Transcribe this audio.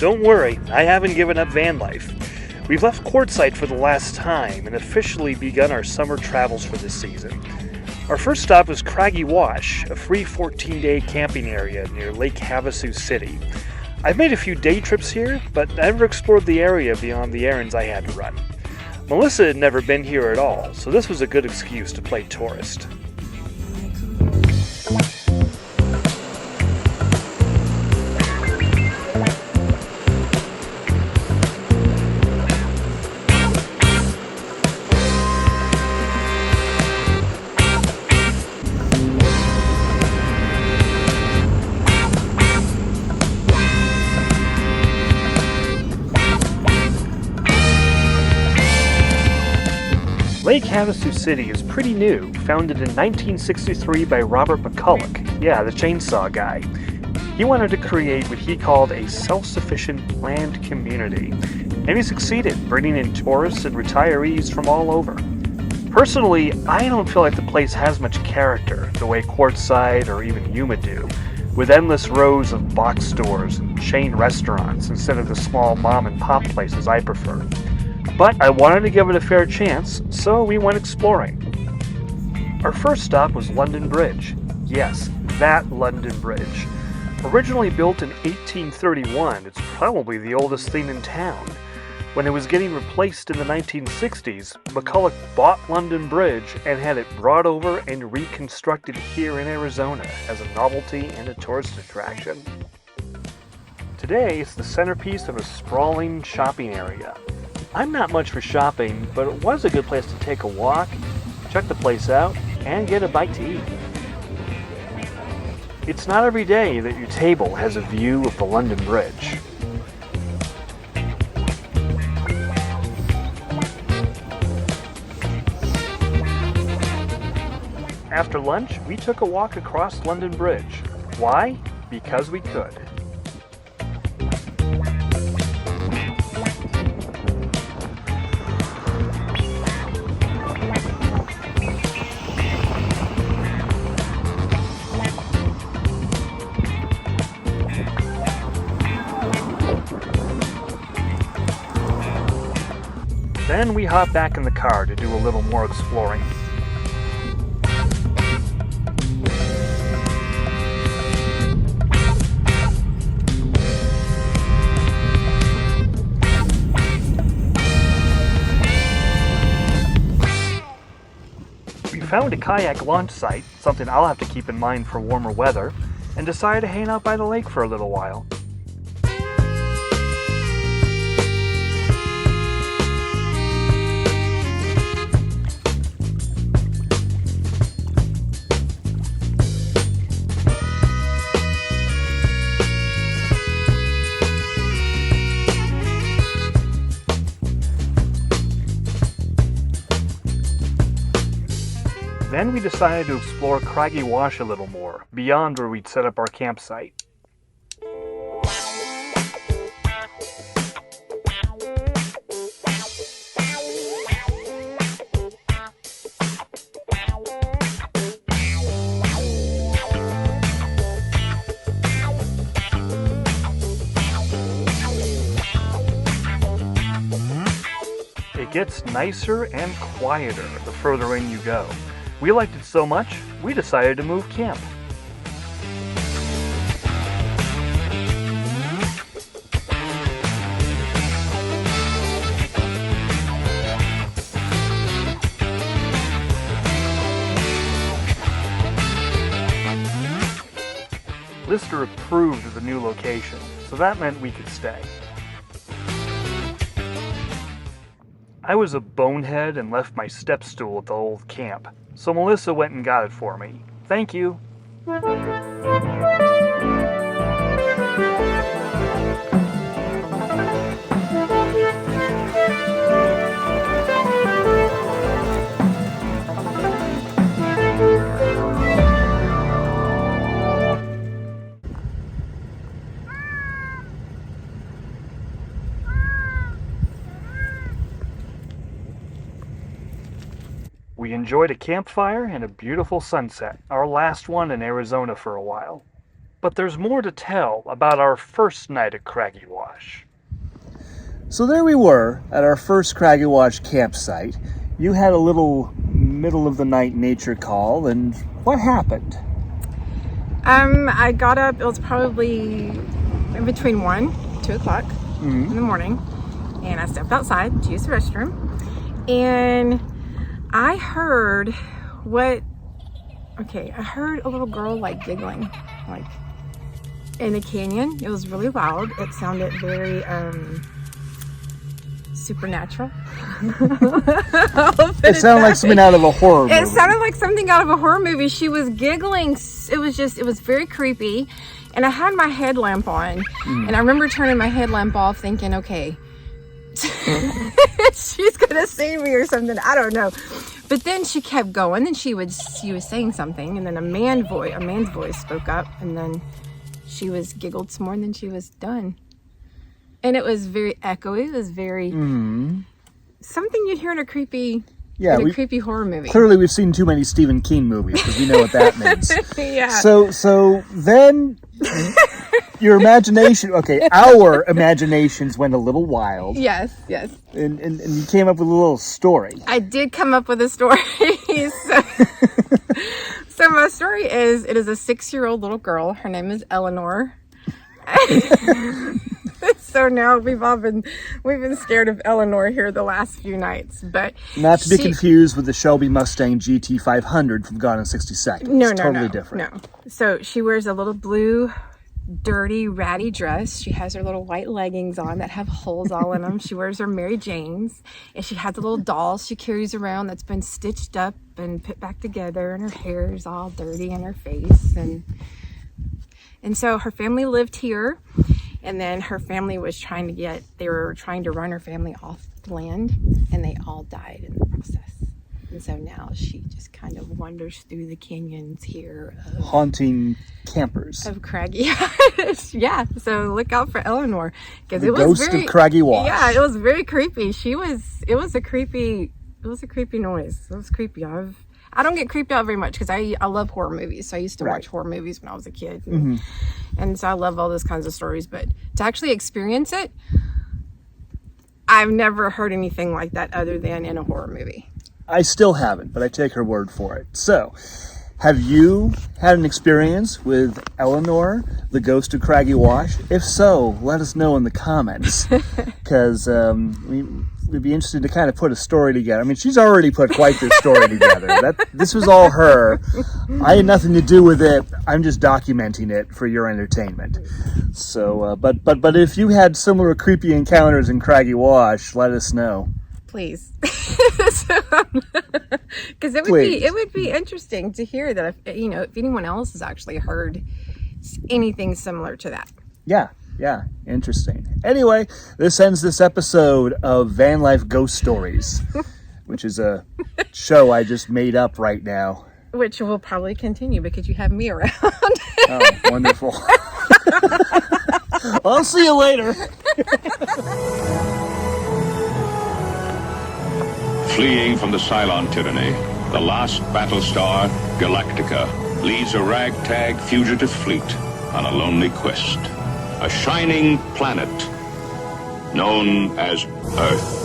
Don't worry, I haven't given up van life. We've left Quartzsite for the last time and officially begun our summer travels for this season. Our first stop was Craggy Wash, a free 14-day camping area near Lake Havasu City. I've made a few day trips here, but I never explored the area beyond the errands I had to run. Melissa had never been here at all, so this was a good excuse to play tourist. Lake Havasu City is pretty new, founded in 1963 by Robert McCulloch, the chainsaw guy. He wanted to create what he called a self-sufficient planned community, and he succeeded, bringing in tourists and retirees from all over. Personally, I don't feel like the place has much character, the way Quartzsite or even Yuma do, with endless rows of box stores and chain restaurants instead of the small mom-and-pop places I prefer. But I wanted to give it a fair chance, so we went exploring. Our first stop was London Bridge. Yes, that London Bridge. Originally built in 1831, it's probably the oldest thing in town. When it was getting replaced in the 1960s, McCulloch bought London Bridge and had it brought over and reconstructed here in Arizona as a novelty and a tourist attraction. Today, it's the centerpiece of a sprawling shopping area. I'm not much for shopping, but it was a good place to take a walk, check the place out, and get a bite to eat. It's not every day that your table has a view of the London Bridge. After lunch, we took a walk across London Bridge. Why? Because we could. Then we hopped back in the car to do a little more exploring. We found a kayak launch site, something I'll have to keep in mind for warmer weather, and decided to hang out by the lake for a little while. Then we decided to explore Craggy Wash a little more, beyond where we'd set up our campsite. It gets nicer and quieter the further in you go. We liked it so much, we decided to move camp. Lister approved of the new location, so that meant we could stay. I was a bonehead and left my step stool at the old camp, so Melissa went and got it for me. Thank you. We enjoyed a campfire and a beautiful sunset, our last one in Arizona for a while. But there's more to tell about our first night at Craggy Wash. So there we were at our first Craggy Wash campsite. You had a little middle of the night nature call, and what happened? I got up, it was probably in between 2 o'clock in the morning, and I stepped outside to use the restroom, and I heard I heard a little girl like giggling, like in the canyon. It was really loud. It sounded very supernatural. It sounded like something out of a horror movie. It sounded like something out of a horror movie. She was giggling. It was very creepy. And I had my headlamp on. And I remember turning my headlamp off thinking, okay, she's gonna see me or something. I don't know. But then she kept going, and she was saying something, and then a man's voice spoke up, and then she giggled some more, and then she was done. And it was very echoey. It was very something you'd hear in a creepy horror movie. Clearly, we've seen too many Stephen King movies because we know what that means. Yeah. So then your imagination, our imaginations went a little wild. Yes. And you came up with a little story. I did come up with a story. So my story is, it is a 6-year-old little girl. Her name is Eleanor. So now we've been scared of Eleanor here the last few nights, but not to be confused with the Shelby Mustang GT500 from Gone in 60 Seconds. No, totally different. No. So she wears a little blue, dirty, ratty dress. She has her little white leggings on that have holes all in them. She wears her Mary Janes, and she has a little doll she carries around that's been stitched up and put back together, and her hair is all dirty in her face, and so her family lived here. And then her family was trying to run her family off the land, and they all died in the process. And so now she just kind of wanders through the canyons here. Haunting campers. Of Craggy. Yeah, so look out for Eleanor. Because it was Ghost of Craggy Wash. Yeah, it was very creepy. It was a creepy noise. It was creepy. I don't get creeped out very much because I love horror movies. So I used to watch horror movies when I was a kid. And so I love all those kinds of stories. But to actually experience it, I've never heard anything like that other than in a horror movie. I still haven't, but I take her word for it. So, have you had an experience with Eleanor, the Ghost of Craggy Wash? If so, let us know in the comments. Because we'd be interested to kind of put a story together. I mean, she's already put quite this story together. This was all her. I had nothing to do with it. I'm just documenting it for your entertainment. So, but if you had similar creepy encounters in Craggy Wash, let us know. Please. Because it would be interesting to hear that if anyone else has actually heard anything similar to that. Yeah, interesting. Anyway, this ends this episode of Van Life Ghost Stories, which is a show I just made up right now. Which will probably continue because you have me around. Oh, wonderful. I'll see you later. Fleeing from the Cylon tyranny, the last battlestar, Galactica, leads a ragtag fugitive fleet on a lonely quest. A shining planet known as Earth.